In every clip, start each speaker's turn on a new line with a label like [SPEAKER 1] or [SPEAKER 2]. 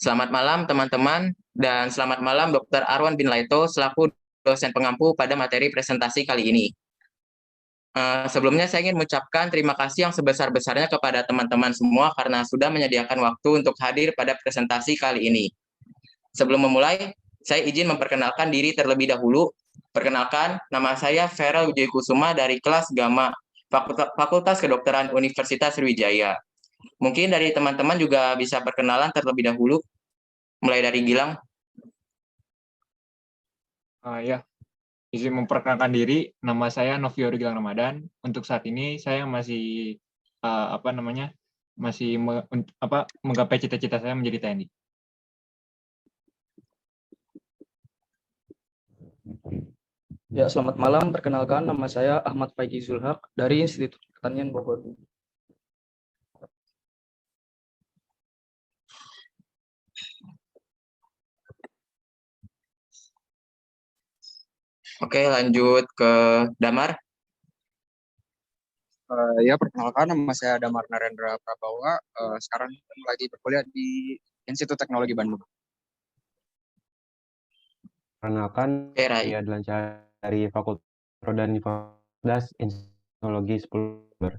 [SPEAKER 1] Selamat malam teman-teman, dan selamat malam Dr. Arwan bin Laito selaku dosen pengampu pada materi presentasi kali ini. Sebelumnya saya ingin mengucapkan terima kasih yang sebesar-besarnya kepada teman-teman semua karena sudah menyediakan waktu untuk hadir pada presentasi kali ini. Sebelum memulai, saya izin memperkenalkan diri terlebih dahulu. Perkenalkan, nama saya Vera Wijaya Kusuma dari kelas Gamma, Fakultas Kedokteran Universitas Sriwijaya. Mungkin dari teman-teman juga bisa perkenalan terlebih dahulu, mulai dari Gilang.
[SPEAKER 2] Ya, izin memperkenalkan diri, nama saya Noviori Gilang Ramadan. Untuk saat ini saya masih menggapai cita-cita saya menjadi TNI.
[SPEAKER 3] Ya, selamat malam. Perkenalkan, nama saya Ahmad Faiki Zulhaq dari Institut Pertanian Bogor.
[SPEAKER 1] Oke, lanjut ke Damar.
[SPEAKER 4] Perkenalkan, nama saya Damar Narendra Prabawa. Sekarang lagi berkuliah di Institut Teknologi Bandung.
[SPEAKER 5] Perkenalkan, saya adalah dari Fakultas dan Fakultas Teknologi 10.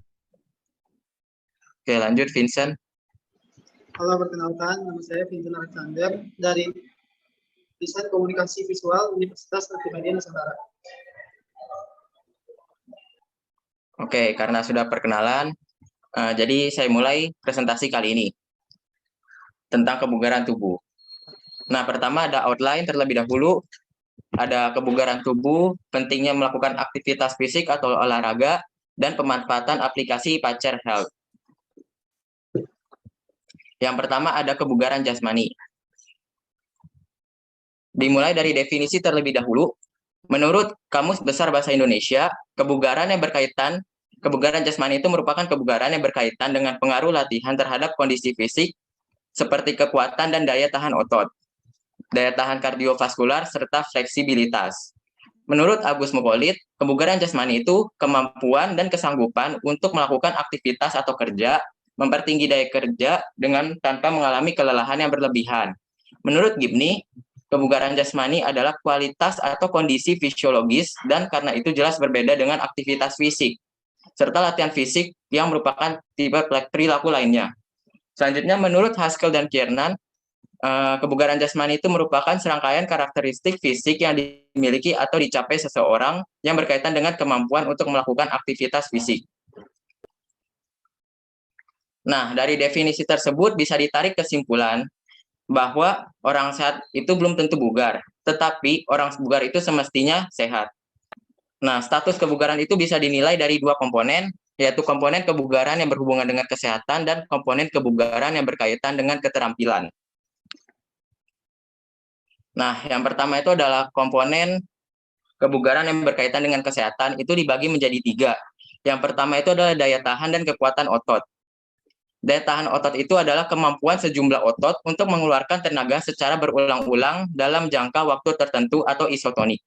[SPEAKER 1] Oke, lanjut Vincent.
[SPEAKER 6] Halo, perkenalkan, nama saya Vincent Alexander dari Desain Komunikasi Visual Universitas Multimedia Nusantara.
[SPEAKER 1] Oke, karena sudah perkenalan, jadi saya mulai presentasi kali ini tentang kebugaran tubuh. Nah, pertama ada outline terlebih dahulu. Ada kebugaran tubuh, pentingnya melakukan aktivitas fisik atau olahraga, dan pemanfaatan aplikasi Pacer Health. Yang pertama ada kebugaran jasmani. Dimulai dari definisi terlebih dahulu. Menurut Kamus Besar Bahasa Indonesia, kebugaran jasmani itu merupakan kebugaran yang berkaitan dengan pengaruh latihan terhadap kondisi fisik seperti kekuatan dan daya tahan otot, daya tahan kardiovaskular, serta fleksibilitas. Menurut Agus Mukolit, kebugaran jasmani itu kemampuan dan kesanggupan untuk melakukan aktivitas atau kerja, mempertinggi daya kerja dengan tanpa mengalami kelelahan yang berlebihan. Menurut Gibney, kebugaran jasmani adalah kualitas atau kondisi fisiologis dan karena itu jelas berbeda dengan aktivitas fisik, serta latihan fisik yang merupakan tipe perilaku lainnya. Selanjutnya, menurut Haskell dan Kiernan, kebugaran jasmani itu merupakan serangkaian karakteristik fisik yang dimiliki atau dicapai seseorang yang berkaitan dengan kemampuan untuk melakukan aktivitas fisik. Nah, dari definisi tersebut bisa ditarik kesimpulan bahwa orang sehat itu belum tentu bugar, tetapi orang bugar itu semestinya sehat. Nah, status kebugaran itu bisa dinilai dari dua komponen, yaitu komponen kebugaran yang berhubungan dengan kesehatan dan komponen kebugaran yang berkaitan dengan keterampilan. Nah, yang pertama itu adalah komponen kebugaran yang berkaitan dengan kesehatan, itu dibagi menjadi tiga. Yang pertama itu adalah daya tahan dan kekuatan otot. Daya tahan otot itu adalah kemampuan sejumlah otot untuk mengeluarkan tenaga secara berulang-ulang dalam jangka waktu tertentu atau isotonik,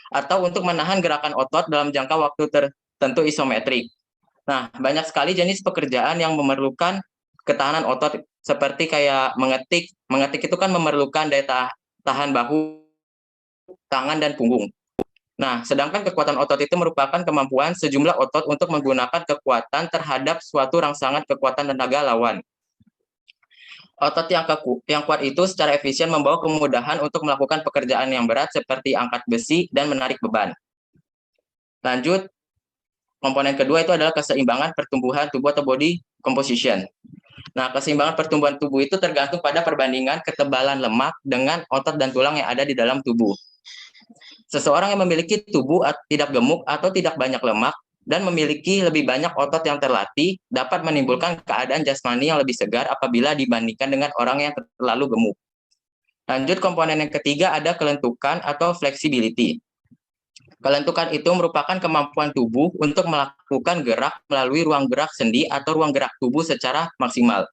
[SPEAKER 1] atau untuk menahan gerakan otot dalam jangka waktu tertentu isometrik. Nah, banyak sekali jenis pekerjaan yang memerlukan ketahanan otot, seperti kayak mengetik. Mengetik itu kan memerlukan daya tahan bahu, tangan, dan punggung. Nah, sedangkan kekuatan otot itu merupakan kemampuan sejumlah otot untuk menggunakan kekuatan terhadap suatu rangsangan kekuatan tenaga lawan. Otot yang kuat itu secara efisien membawa kemudahan untuk melakukan pekerjaan yang berat seperti angkat besi dan menarik beban. Lanjut, komponen kedua itu adalah keseimbangan pertumbuhan tubuh atau body composition. Nah, keseimbangan pertumbuhan tubuh itu tergantung pada perbandingan ketebalan lemak dengan otot dan tulang yang ada di dalam tubuh. Seseorang yang memiliki tubuh tidak gemuk atau tidak banyak lemak dan memiliki lebih banyak otot yang terlatih dapat menimbulkan keadaan jasmani yang lebih segar apabila dibandingkan dengan orang yang terlalu gemuk. Lanjut, komponen yang ketiga ada kelentukan atau flexibility. Kelentukan itu merupakan kemampuan tubuh untuk melakukan gerak melalui ruang gerak sendi atau ruang gerak tubuh secara maksimal.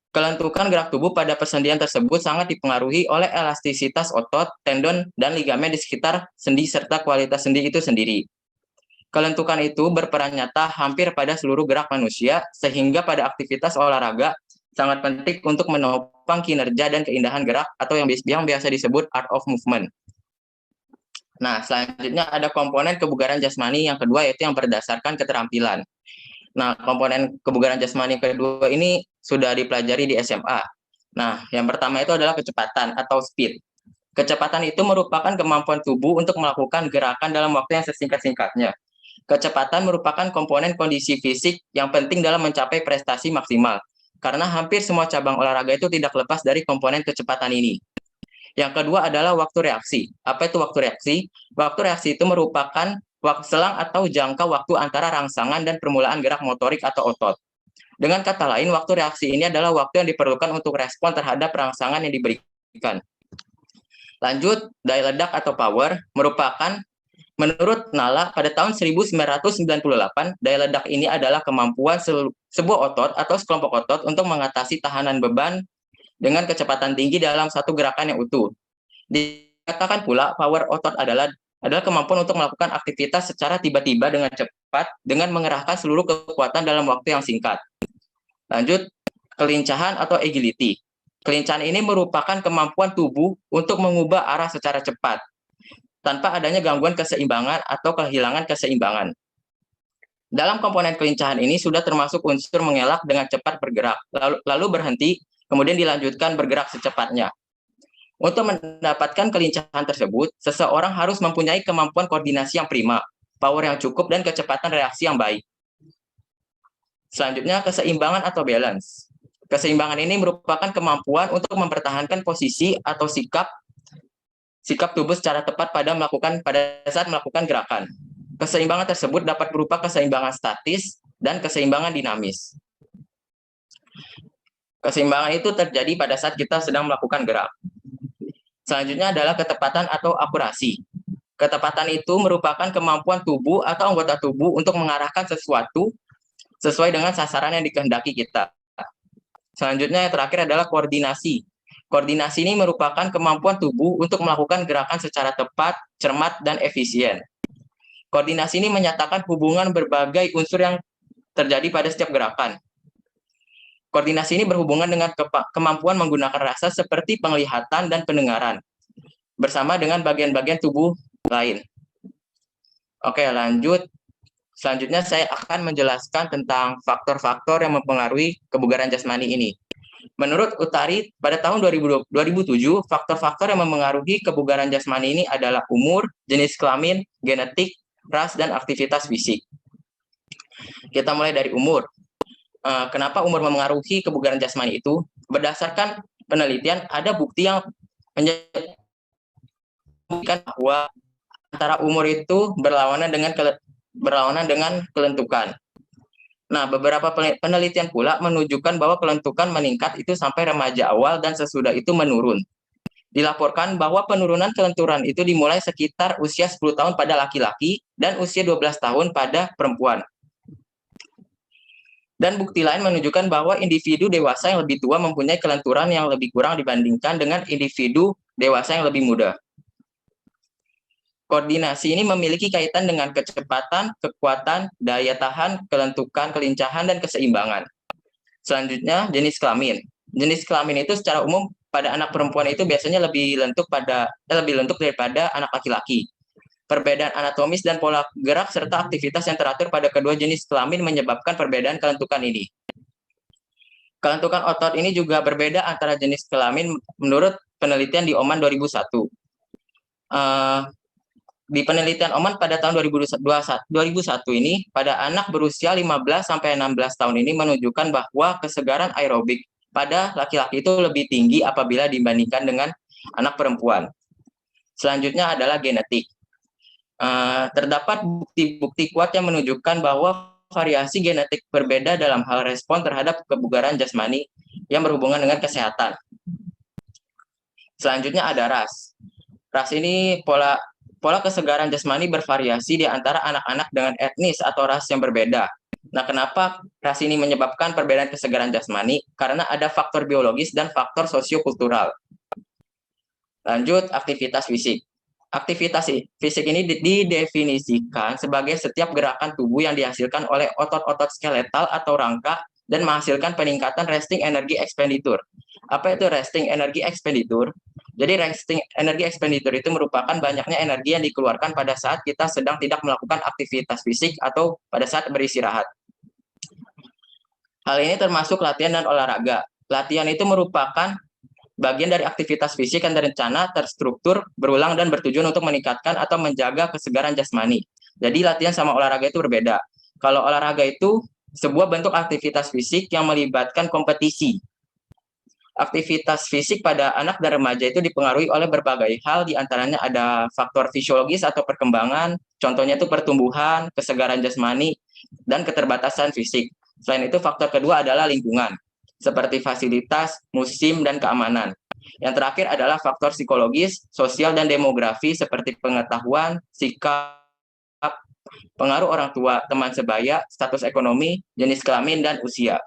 [SPEAKER 1] Kelentukan gerak tubuh pada persendian tersebut sangat dipengaruhi oleh elastisitas otot, tendon, dan ligamen di sekitar sendi serta kualitas sendi itu sendiri. Kelentukan itu berperan nyata hampir pada seluruh gerak manusia, sehingga pada aktivitas olahraga, sangat penting untuk menopang kinerja dan keindahan gerak atau yang biasa disebut art of movement. Nah, selanjutnya ada komponen kebugaran jasmani yang kedua, yaitu yang berdasarkan keterampilan. Nah, komponen kebugaran jasmani kedua ini sudah dipelajari di SMA. Nah, yang pertama itu adalah kecepatan atau speed. Kecepatan itu merupakan kemampuan tubuh untuk melakukan gerakan dalam waktu yang sesingkat-singkatnya. Kecepatan merupakan komponen kondisi fisik yang penting dalam mencapai prestasi maksimal, karena hampir semua cabang olahraga itu tidak lepas dari komponen kecepatan ini. Yang kedua adalah waktu reaksi. Apa itu waktu reaksi? Waktu reaksi itu merupakan selang atau jangka waktu antara rangsangan dan permulaan gerak motorik atau otot. Dengan kata lain, waktu reaksi ini adalah waktu yang diperlukan untuk respon terhadap rangsangan yang diberikan. Lanjut, daya ledak atau power merupakan, menurut Nala, pada tahun 1998, daya ledak ini adalah kemampuan sebuah otot atau sekelompok otot untuk mengatasi tahanan beban dengan kecepatan tinggi dalam satu gerakan yang utuh. Dikatakan pula, power otot adalah kemampuan untuk melakukan aktivitas secara tiba-tiba dengan cepat dengan mengerahkan seluruh kekuatan dalam waktu yang singkat. Lanjut, kelincahan atau agility. Kelincahan ini merupakan kemampuan tubuh untuk mengubah arah secara cepat, tanpa adanya gangguan keseimbangan atau kehilangan keseimbangan. Dalam komponen kelincahan ini sudah termasuk unsur mengelak dengan cepat bergerak, lalu berhenti, kemudian dilanjutkan bergerak secepatnya. Untuk mendapatkan kelincahan tersebut, seseorang harus mempunyai kemampuan koordinasi yang prima, power yang cukup, dan kecepatan reaksi yang baik. Selanjutnya, keseimbangan atau balance. Keseimbangan ini merupakan kemampuan untuk mempertahankan posisi atau sikap tubuh secara tepat pada saat melakukan gerakan. Keseimbangan tersebut dapat berupa keseimbangan statis dan keseimbangan dinamis. Keseimbangan itu terjadi pada saat kita sedang melakukan gerak. Selanjutnya adalah ketepatan atau akurasi. Ketepatan itu merupakan kemampuan tubuh atau anggota tubuh untuk mengarahkan sesuatu sesuai dengan sasaran yang dikehendaki kita. Selanjutnya yang terakhir adalah koordinasi. Koordinasi ini merupakan kemampuan tubuh untuk melakukan gerakan secara tepat, cermat, dan efisien. Koordinasi ini menyatakan hubungan berbagai unsur yang terjadi pada setiap gerakan. Koordinasi ini berhubungan dengan kemampuan menggunakan rasa seperti penglihatan dan pendengaran, bersama dengan bagian-bagian tubuh lain. Oke, lanjut. Selanjutnya saya akan menjelaskan tentang faktor-faktor yang mempengaruhi kebugaran jasmani ini. Menurut Utari, pada tahun 2007, faktor-faktor yang mempengaruhi kebugaran jasmani ini adalah umur, jenis kelamin, genetik, ras, dan aktivitas fisik. Kita mulai dari umur. Kenapa umur mempengaruhi kebugaran jasmani itu? Berdasarkan penelitian, ada bukti yang menyebutkan bahwa antara umur itu berlawanan dengan kelentukan. Nah, beberapa penelitian pula menunjukkan bahwa kelentukan meningkat itu sampai remaja awal dan sesudah itu menurun. Dilaporkan bahwa penurunan kelenturan itu dimulai sekitar usia 10 tahun pada laki-laki dan usia 12 tahun pada perempuan. Dan bukti lain menunjukkan bahwa individu dewasa yang lebih tua mempunyai kelenturan yang lebih kurang dibandingkan dengan individu dewasa yang lebih muda. Koordinasi ini memiliki kaitan dengan kecepatan, kekuatan, daya tahan, kelentukan, kelincahan, dan keseimbangan. Selanjutnya, jenis kelamin. Jenis kelamin itu secara umum pada anak perempuan itu biasanya lebih lentuk daripada anak laki-laki. Perbedaan anatomis dan pola gerak serta aktivitas yang teratur pada kedua jenis kelamin menyebabkan perbedaan kelentukan ini. Kelentukan otot ini juga berbeda antara jenis kelamin menurut penelitian di Oman 2001. Di penelitian Oman pada tahun 2001 ini, pada anak berusia 15-16 tahun ini menunjukkan bahwa kesegaran aerobik pada laki-laki itu lebih tinggi apabila dibandingkan dengan anak perempuan. Selanjutnya adalah genetik. Terdapat bukti-bukti kuat yang menunjukkan bahwa variasi genetik berbeda dalam hal respon terhadap kebugaran jasmani yang berhubungan dengan kesehatan. Selanjutnya ada ras. Ras ini pola kesegaran jasmani bervariasi di antara anak-anak dengan etnis atau ras yang berbeda. Nah, kenapa ras ini menyebabkan perbedaan kesegaran jasmani? Karena ada faktor biologis dan faktor sosiokultural. Lanjut, aktivitas fisik. Aktivitas fisik ini didefinisikan sebagai setiap gerakan tubuh yang dihasilkan oleh otot-otot skeletal atau rangka dan menghasilkan peningkatan resting energy expenditure. Apa itu resting energy expenditure? Jadi resting energy expenditure itu merupakan banyaknya energi yang dikeluarkan pada saat kita sedang tidak melakukan aktivitas fisik atau pada saat beristirahat. Hal ini termasuk latihan dan olahraga. Latihan itu merupakan bagian dari aktivitas fisik yang terencana, terstruktur, berulang, dan bertujuan untuk meningkatkan atau menjaga kesegaran jasmani. Jadi latihan sama olahraga itu berbeda. Kalau olahraga itu sebuah bentuk aktivitas fisik yang melibatkan kompetisi. Aktivitas fisik pada anak dan remaja itu dipengaruhi oleh berbagai hal, diantaranya ada faktor fisiologis atau perkembangan, contohnya itu pertumbuhan, kesegaran jasmani, dan keterbatasan fisik. Selain itu, faktor kedua adalah lingkungan, seperti fasilitas, musim, dan keamanan. Yang terakhir adalah faktor psikologis, sosial, dan demografi, seperti pengetahuan, sikap, pengaruh orang tua, teman sebaya, status ekonomi, jenis kelamin, dan usia.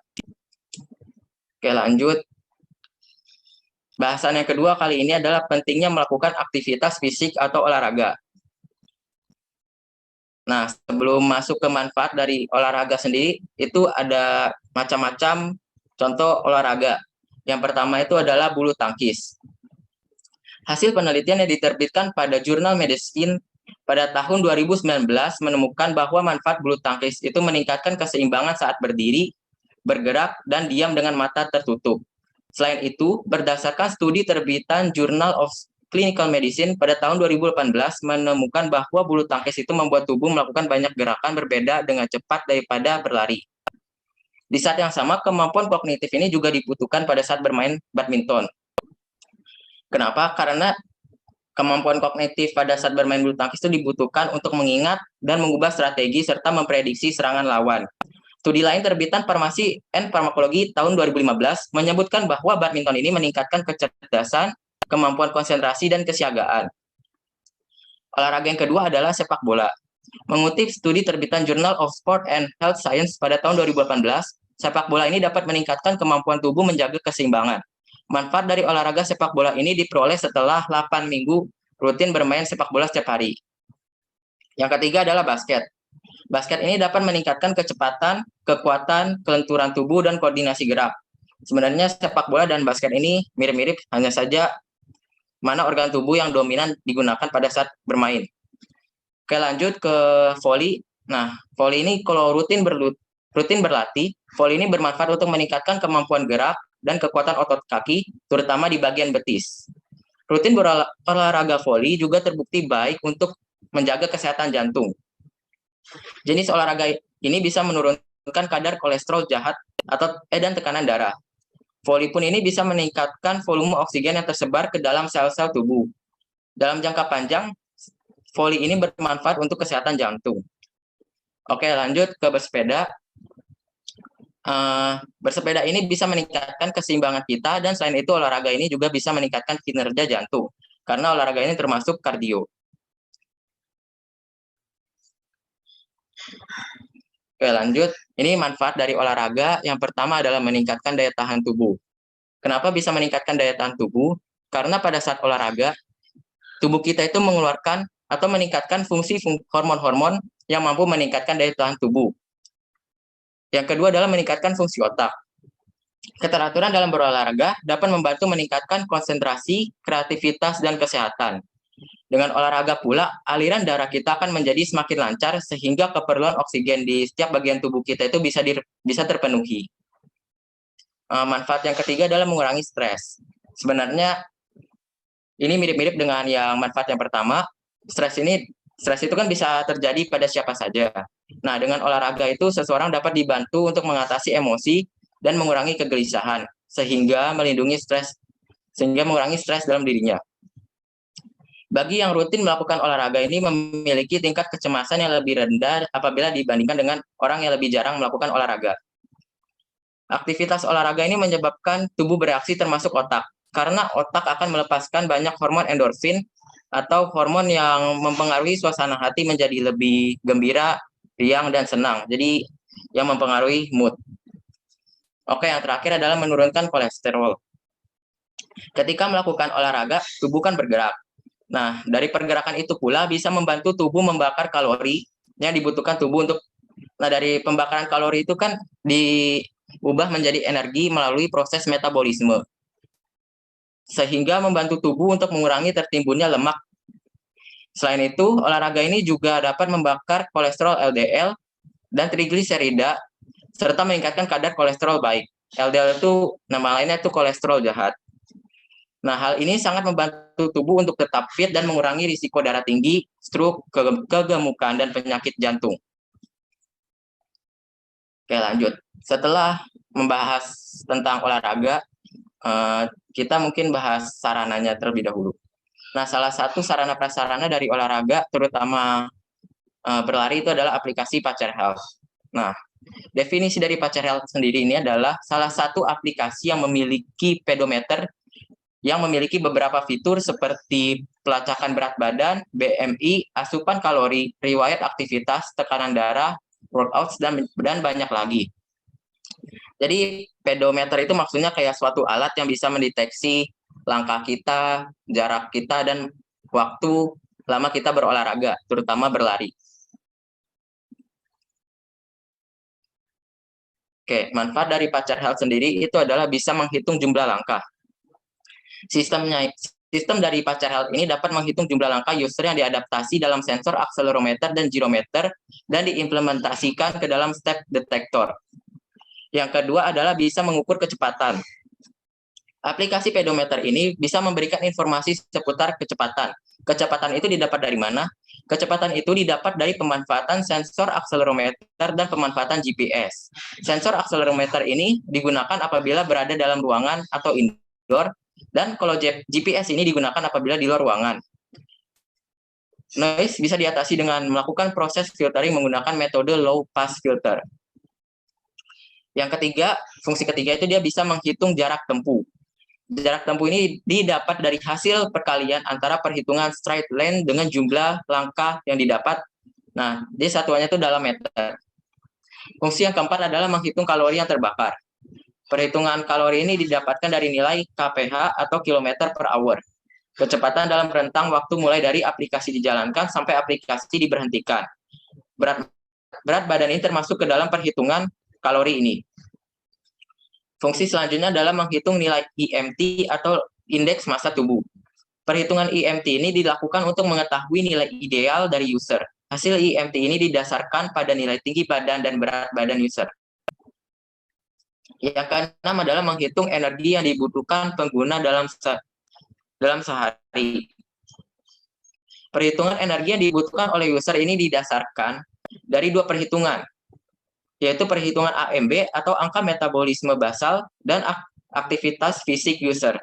[SPEAKER 1] Oke, lanjut. Bahasan yang kedua kali ini adalah pentingnya melakukan aktivitas fisik atau olahraga. Nah, sebelum masuk ke manfaat dari olahraga sendiri, itu ada macam-macam contoh olahraga. Yang pertama itu adalah bulu tangkis. Hasil penelitian yang diterbitkan pada Jurnal Medicine pada tahun 2019 menemukan bahwa manfaat bulu tangkis itu meningkatkan keseimbangan saat berdiri, bergerak, dan diam dengan mata tertutup. Selain itu, berdasarkan studi terbitan Journal of Clinical Medicine pada tahun 2018 menemukan bahwa bulu tangkis itu membuat tubuh melakukan banyak gerakan berbeda dengan cepat daripada berlari. Di saat yang sama, kemampuan kognitif ini juga dibutuhkan pada saat bermain badminton. Kenapa? Karena kemampuan kognitif pada saat bermain bulu tangkis itu dibutuhkan untuk mengingat dan mengubah strategi serta memprediksi serangan lawan. Studi lain terbitan Farmasi and Farmakologi tahun 2015 menyebutkan bahwa badminton ini meningkatkan kecerdasan, kemampuan konsentrasi, dan kesiagaan. Olahraga yang kedua adalah sepak bola. Mengutip studi terbitan Journal of Sport and Health Science pada tahun 2018, sepak bola ini dapat meningkatkan kemampuan tubuh menjaga keseimbangan. Manfaat dari olahraga sepak bola ini diperoleh setelah 8 minggu rutin bermain sepak bola setiap hari. Yang ketiga adalah basket. Basket ini dapat meningkatkan kecepatan, kekuatan, kelenturan tubuh, dan koordinasi gerak. Sebenarnya sepak bola dan basket ini mirip-mirip, hanya saja mana organ tubuh yang dominan digunakan pada saat bermain. Oke, lanjut ke voli. Nah, voli ini kalau rutin berlatih, voli ini bermanfaat untuk meningkatkan kemampuan gerak dan kekuatan otot kaki, terutama di bagian betis. Rutin berolahraga voli juga terbukti baik untuk menjaga kesehatan jantung. Jenis olahraga ini bisa menurunkan kadar kolesterol jahat dan tekanan darah. Voli pun ini bisa meningkatkan volume oksigen yang tersebar ke dalam sel-sel tubuh. Dalam jangka panjang, voli ini bermanfaat untuk kesehatan jantung. Oke, lanjut ke bersepeda. Bersepeda ini bisa meningkatkan keseimbangan kita, dan selain itu olahraga ini juga bisa meningkatkan kinerja jantung, karena olahraga ini termasuk kardio. Oke, lanjut. Ini manfaat dari olahraga. Yang pertama adalah meningkatkan daya tahan tubuh. Kenapa bisa meningkatkan daya tahan tubuh? Karena pada saat olahraga, tubuh kita itu mengeluarkan atau meningkatkan fungsi hormon-hormon yang mampu meningkatkan daya tahan tubuh. Yang kedua adalah meningkatkan fungsi otak. Keteraturan dalam berolahraga dapat membantu meningkatkan konsentrasi, kreativitas, dan kesehatan. Dengan olahraga pula, aliran darah kita akan menjadi semakin lancar sehingga keperluan oksigen di setiap bagian tubuh kita itu bisa terpenuhi. Manfaat yang ketiga adalah mengurangi stres. Sebenarnya ini mirip-mirip dengan yang manfaat yang pertama. Stres itu kan bisa terjadi pada siapa saja. Nah, dengan olahraga itu seseorang dapat dibantu untuk mengatasi emosi dan mengurangi kegelisahan sehingga mengurangi stres dalam dirinya. Bagi yang rutin melakukan olahraga ini memiliki tingkat kecemasan yang lebih rendah apabila dibandingkan dengan orang yang lebih jarang melakukan olahraga. Aktivitas olahraga ini menyebabkan tubuh bereaksi termasuk otak, karena otak akan melepaskan banyak hormon endorfin atau hormon yang mempengaruhi suasana hati menjadi lebih gembira, riang, dan senang. Jadi yang mempengaruhi mood. Oke, yang terakhir adalah menurunkan kolesterol. Ketika melakukan olahraga, tubuh kan bergerak. Nah, dari pergerakan itu pula bisa membantu tubuh membakar kalori yang dibutuhkan tubuh untuk. Nah, dari pembakaran kalori itu kan diubah menjadi energi melalui proses metabolisme, sehingga membantu tubuh untuk mengurangi tertimbunnya lemak. Selain itu, olahraga ini juga dapat membakar kolesterol LDL dan trigliserida, serta meningkatkan kadar kolesterol baik. LDL itu nama lainnya itu kolesterol jahat. Nah, hal ini sangat membantu tubuh untuk tetap fit dan mengurangi risiko darah tinggi, stroke, kegemukan, dan penyakit jantung. Oke, lanjut. Setelah membahas tentang olahraga, kita mungkin bahas sarananya terlebih dahulu. Nah, salah satu sarana prasarana dari olahraga, terutama berlari, itu adalah aplikasi Pacer Health. Nah, definisi dari Pacer Health sendiri ini adalah salah satu aplikasi yang memiliki pedometer yang memiliki beberapa fitur seperti pelacakan berat badan, BMI, asupan kalori, riwayat aktivitas, tekanan darah, workouts, dan banyak lagi. Jadi pedometer itu maksudnya kayak suatu alat yang bisa mendeteksi langkah kita, jarak kita, dan waktu lama kita berolahraga, terutama berlari. Oke, manfaat dari Pacer Health sendiri itu adalah bisa menghitung jumlah langkah. Sistem dari Pacer Health ini dapat menghitung jumlah langkah user yang diadaptasi dalam sensor akselerometer dan girometer dan diimplementasikan ke dalam step detector. Yang kedua adalah bisa mengukur kecepatan. Aplikasi pedometer ini bisa memberikan informasi seputar kecepatan. Kecepatan itu didapat dari mana? Kecepatan itu didapat dari pemanfaatan sensor akselerometer dan pemanfaatan GPS. Sensor akselerometer ini digunakan apabila berada dalam ruangan atau indoor, dan kalau GPS ini digunakan apabila di luar ruangan. Noise bisa diatasi dengan melakukan proses filtering menggunakan metode low pass filter. Yang ketiga, fungsi ketiga itu dia bisa menghitung jarak tempuh. Jarak tempuh ini didapat dari hasil perkalian antara perhitungan straight line dengan jumlah langkah yang didapat. Nah, dia satuannya itu dalam meter. Fungsi yang keempat adalah menghitung kalori yang terbakar. Perhitungan kalori ini didapatkan dari nilai kph atau kilometer per hour. Kecepatan dalam rentang waktu mulai dari aplikasi dijalankan sampai aplikasi diberhentikan. Berat badan ini termasuk ke dalam perhitungan kalori ini. Fungsi selanjutnya adalah menghitung nilai IMT atau indeks massa tubuh. Perhitungan IMT ini dilakukan untuk mengetahui nilai ideal dari user. Hasil IMT ini didasarkan pada nilai tinggi badan dan berat badan user. Yang keenam adalah menghitung energi yang dibutuhkan pengguna dalam sehari. Perhitungan energi yang dibutuhkan oleh user ini didasarkan dari dua perhitungan, yaitu perhitungan AMB atau angka metabolisme basal dan aktivitas fisik user.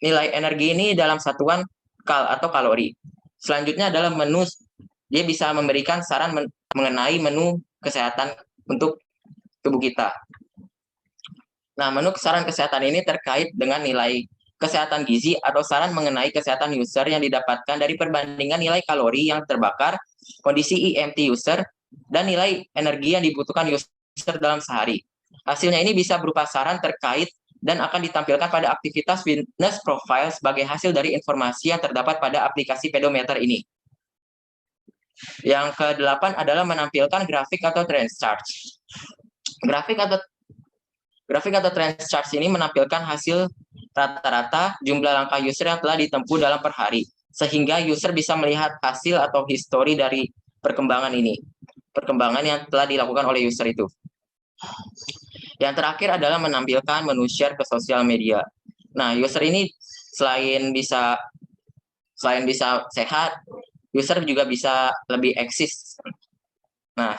[SPEAKER 1] Nilai energi ini dalam satuan kal atau kalori. Selanjutnya adalah menu. Dia bisa memberikan saran mengenai menu kesehatan untuk tubuh kita. Nah, menu saran kesehatan ini terkait dengan nilai kesehatan gizi atau saran mengenai kesehatan user yang didapatkan dari perbandingan nilai kalori yang terbakar, kondisi IMT user, dan nilai energi yang dibutuhkan user dalam sehari. Hasilnya ini bisa berupa saran terkait dan akan ditampilkan pada aktivitas fitness profile sebagai hasil dari informasi yang terdapat pada aplikasi pedometer ini. Yang ke-8 adalah menampilkan grafik atau trend chart. Grafik atau trend chart ini menampilkan hasil rata-rata jumlah langkah user yang telah ditempuh dalam per hari, sehingga user bisa melihat hasil atau histori dari perkembangan yang telah dilakukan oleh user itu. Yang terakhir adalah menampilkan menu share ke sosial media. Nah, user ini selain bisa sehat, user juga bisa lebih eksis. Nah,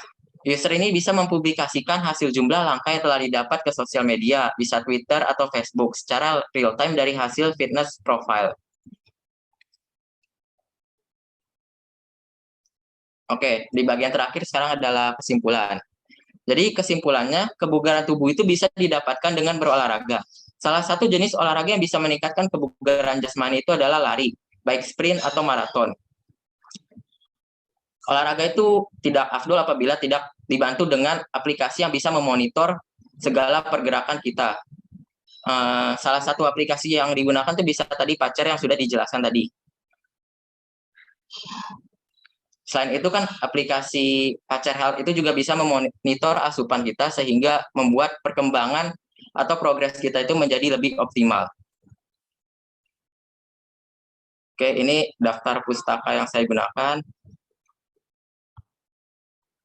[SPEAKER 1] user ini bisa mempublikasikan hasil jumlah langkah yang telah didapat ke sosial media, bisa Twitter atau Facebook, secara real-time dari hasil fitness profile. Oke, di bagian terakhir sekarang adalah kesimpulan. Jadi kesimpulannya, kebugaran tubuh itu bisa didapatkan dengan berolahraga. Salah satu jenis olahraga yang bisa meningkatkan kebugaran jasmani itu adalah lari, baik sprint atau maraton. Olahraga itu tidak afdol apabila tidak dibantu dengan aplikasi yang bisa memonitor segala pergerakan kita. Salah satu aplikasi yang digunakan itu bisa tadi Pacer yang sudah dijelaskan tadi. Selain itu kan aplikasi Pacer Health itu juga bisa memonitor asupan kita sehingga membuat perkembangan atau progres kita itu menjadi lebih optimal. Oke, ini daftar pustaka yang saya gunakan.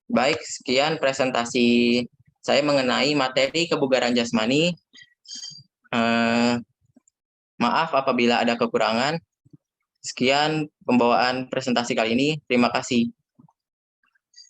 [SPEAKER 1] Baik, sekian presentasi saya mengenai materi kebugaran jasmani. Maaf apabila ada kekurangan. Sekian pembawaan presentasi kali ini. Terima kasih.